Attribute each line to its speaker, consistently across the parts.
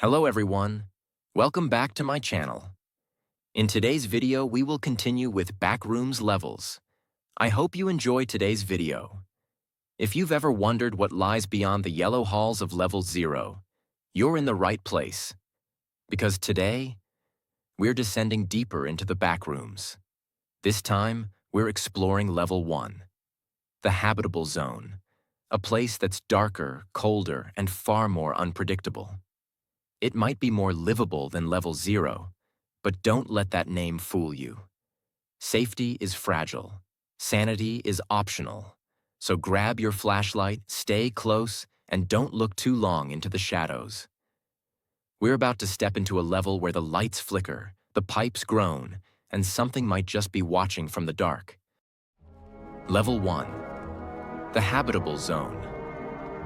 Speaker 1: Hello everyone, welcome back to my channel. In today's video, we will continue with Backrooms levels. I hope you enjoy today's video. If you've ever wondered what lies beyond the yellow halls of level 0, you're in the right place. Because today, we're descending deeper into the Backrooms. This time, we're exploring level 1, the Habitable Zone, a place that's darker, colder, and far more unpredictable. It might be more livable than level 0, but don't let that name fool you. Safety is fragile. Sanity is optional. So grab your flashlight, stay close, and don't look too long into the shadows. We're about to step into a level where the lights flicker, the pipes groan, and something might just be watching from the dark. Level 1. The Habitable Zone.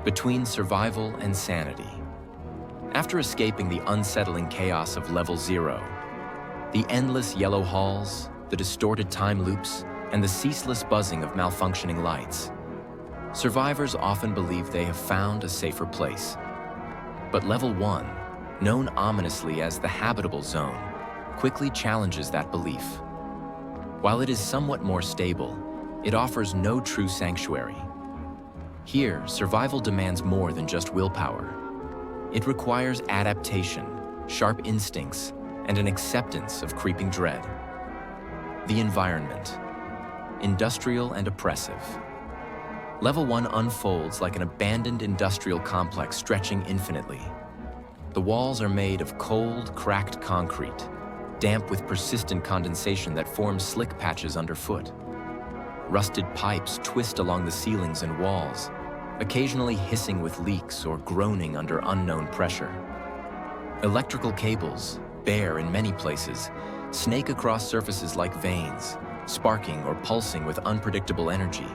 Speaker 1: Between survival and sanity. After escaping the unsettling chaos of level 0, the endless yellow halls, the distorted time loops, and the ceaseless buzzing of malfunctioning lights, survivors often believe they have found a safer place. But level 1, known ominously as the Habitable Zone, quickly challenges that belief. While it is somewhat more stable, it offers no true sanctuary. Here, survival demands more than just willpower. It requires adaptation, sharp instincts, and an acceptance of creeping dread. The environment. Industrial and oppressive. Level 1 unfolds like an abandoned industrial complex stretching infinitely. The walls are made of cold, cracked concrete, damp with persistent condensation that forms slick patches underfoot. Rusted pipes twist along the ceilings and walls, occasionally hissing with leaks or groaning under unknown pressure. Electrical cables, bare in many places, snake across surfaces like veins, sparking or pulsing with unpredictable energy.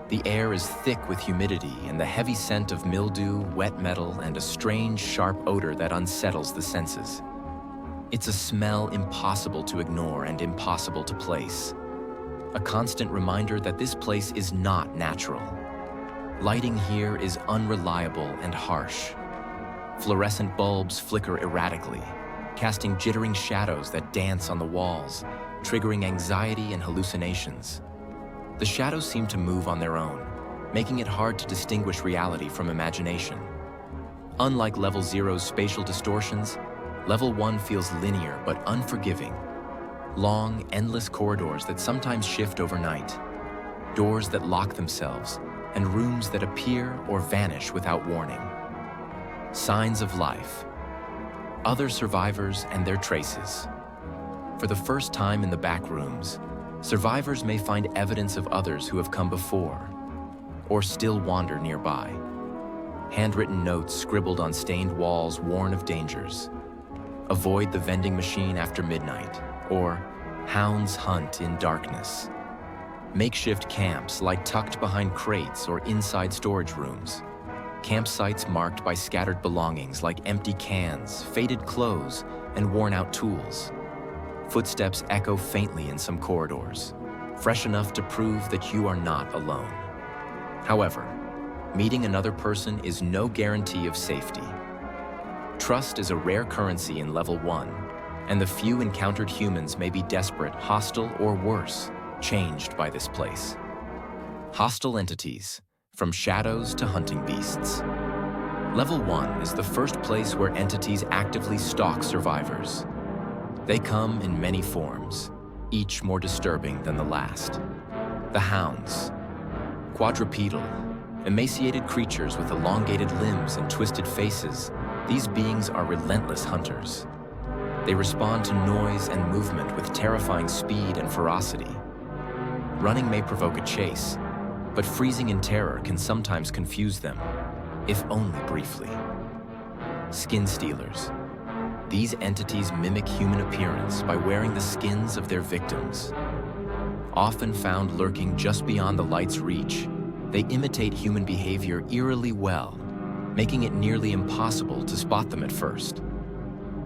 Speaker 1: The air is thick with humidity and the heavy scent of mildew, wet metal, and a strange, sharp odor that unsettles the senses. It's a smell impossible to ignore and impossible to place. A constant reminder that this place is not natural. Lighting here is unreliable and harsh. Fluorescent bulbs flicker erratically, casting jittering shadows that dance on the walls, triggering anxiety and hallucinations. The shadows seem to move on their own, making it hard to distinguish reality from imagination. Unlike level 0's spatial distortions, level 1 feels linear but unforgiving. Long, endless corridors that sometimes shift overnight, doors that lock themselves, and rooms that appear or vanish without warning. Signs of life. Other survivors and their traces. For the first time in the Backrooms, survivors may find evidence of others who have come before, or still wander nearby. Handwritten notes scribbled on stained walls warn of dangers. Avoid the vending machine after midnight, or hounds hunt in darkness. Makeshift camps lie tucked behind crates or inside storage rooms. Campsites marked by scattered belongings like empty cans, faded clothes, and worn-out tools. Footsteps echo faintly in some corridors, fresh enough to prove that you are not alone. However, meeting another person is no guarantee of safety. Trust is a rare currency in level 1, and the few encountered humans may be desperate, hostile, or worse, changed by this place. Hostile entities, from shadows to hunting beasts. Level 1 is the first place where entities actively stalk survivors. They come in many forms, each more disturbing than the last. The hounds. Quadrupedal, emaciated creatures with elongated limbs and twisted faces, these beings are relentless hunters. They respond to noise and movement with terrifying speed and ferocity. Running may provoke a chase, but freezing in terror can sometimes confuse them, if only briefly. Skin stealers. These entities mimic human appearance by wearing the skins of their victims. Often found lurking just beyond the light's reach, they imitate human behavior eerily well, making it nearly impossible to spot them at first.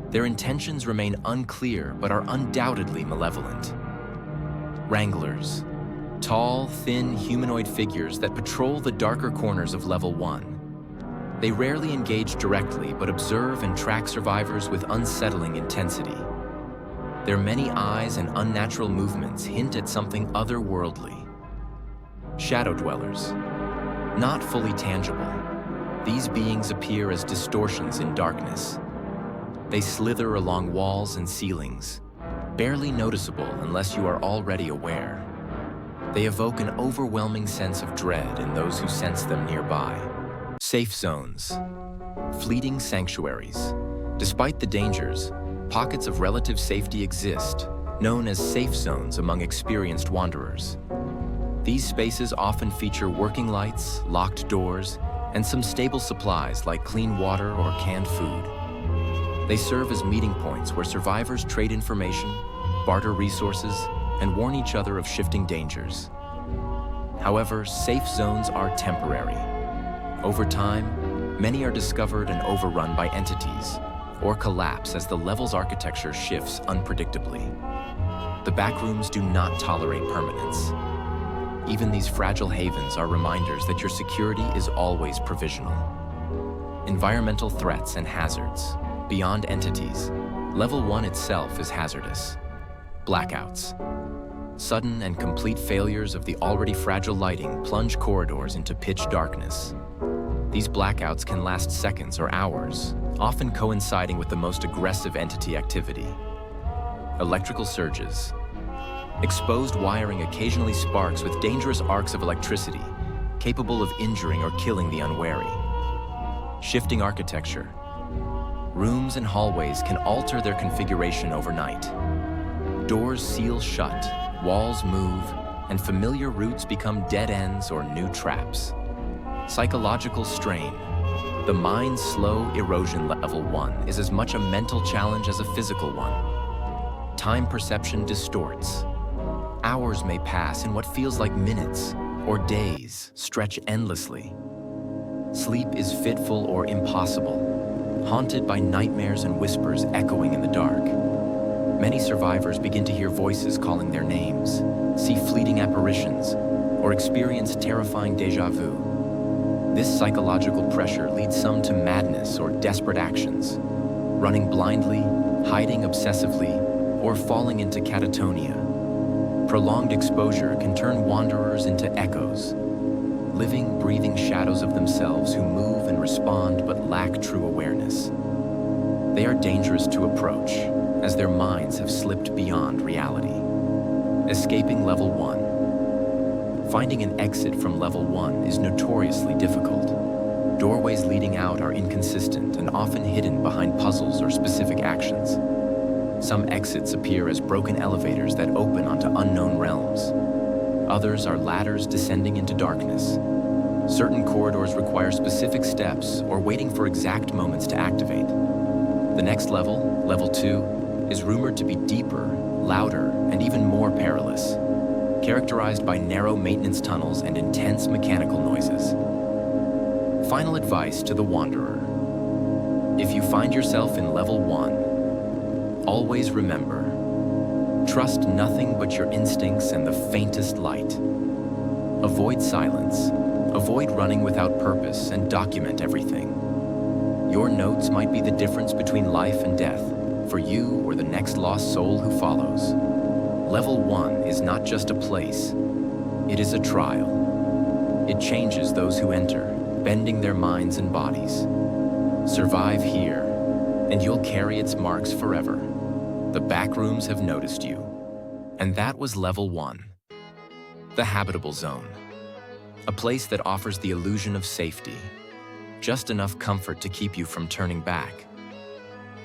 Speaker 1: Their intentions remain unclear but are undoubtedly malevolent. Wranglers. Tall, thin, humanoid figures that patrol the darker corners of level 1. They rarely engage directly, but observe and track survivors with unsettling intensity. Their many eyes and unnatural movements hint at something otherworldly. Shadow dwellers. Not fully tangible, these beings appear as distortions in darkness. They slither along walls and ceilings, barely noticeable unless you are already aware. They evoke an overwhelming sense of dread in those who sense them nearby. Safe zones. Fleeting sanctuaries. Despite the dangers, pockets of relative safety exist, known as safe zones among experienced wanderers. These spaces often feature working lights, locked doors, and some stable supplies like clean water or canned food. They serve as meeting points where survivors trade information, barter resources, and warn each other of shifting dangers. However, safe zones are temporary. Over time, many are discovered and overrun by entities, or collapse as the level's architecture shifts unpredictably. The Backrooms do not tolerate permanence. Even these fragile havens are reminders that your security is always provisional. Environmental threats and hazards. Beyond entities, Level 1 itself is hazardous. Blackouts. Sudden and complete failures of the already fragile lighting plunge corridors into pitch darkness. These blackouts can last seconds or hours, often coinciding with the most aggressive entity activity. Electrical surges. Exposed wiring occasionally sparks with dangerous arcs of electricity, capable of injuring or killing the unwary. Shifting architecture. Rooms and hallways can alter their configuration overnight. Doors seal shut, walls move, and familiar routes become dead ends or new traps. Psychological strain. The mind's slow erosion level 1 is as much a mental challenge as a physical one. Time perception distorts. Hours may pass in what feels like minutes, or days stretch endlessly. Sleep is fitful or impossible, haunted by nightmares and whispers echoing in the dark. Many survivors begin to hear voices calling their names, see fleeting apparitions, or experience terrifying déjà vu. This psychological pressure leads some to madness or desperate actions, running blindly, hiding obsessively, or falling into catatonia. Prolonged exposure can turn wanderers into echoes, living, breathing shadows of themselves who move and respond but lack true awareness. They are dangerous to approach, as their minds have slipped beyond reality. Escaping Level 1. Finding an exit from Level 1 is notoriously difficult. Doorways leading out are inconsistent and often hidden behind puzzles or specific actions. Some exits appear as broken elevators that open onto unknown realms. Others are ladders descending into darkness. Certain corridors require specific steps or waiting for exact moments to activate. The next level, Level 2, is rumored to be deeper, louder, and even more perilous, characterized by narrow maintenance tunnels and intense mechanical noises. Final advice to the wanderer. If you find yourself in Level 1, always remember, trust nothing but your instincts and the faintest light. Avoid silence, avoid running without purpose, and document everything. Your notes might be the difference between life and death, for you or the next lost soul who follows. Level 1 is not just a place, it is a trial. It changes those who enter, bending their minds and bodies. Survive here, and you'll carry its marks forever. The Backrooms have noticed you. And that was Level 1. The Habitable Zone. A place that offers the illusion of safety. Just enough comfort to keep you from turning back,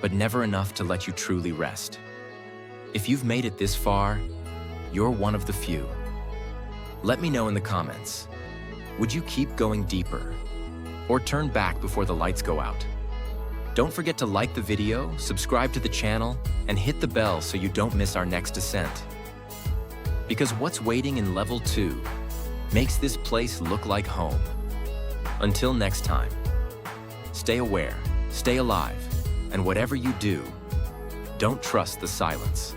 Speaker 1: but never enough to let you truly rest. If you've made it this far, you're one of the few. Let me know in the comments. Would you keep going deeper, or turn back before the lights go out? Don't forget to like the video, subscribe to the channel, and hit the bell so you don't miss our next descent. Because what's waiting in Level 2 makes this place look like home. Until next time, stay aware, stay alive, and whatever you do, don't trust the silence.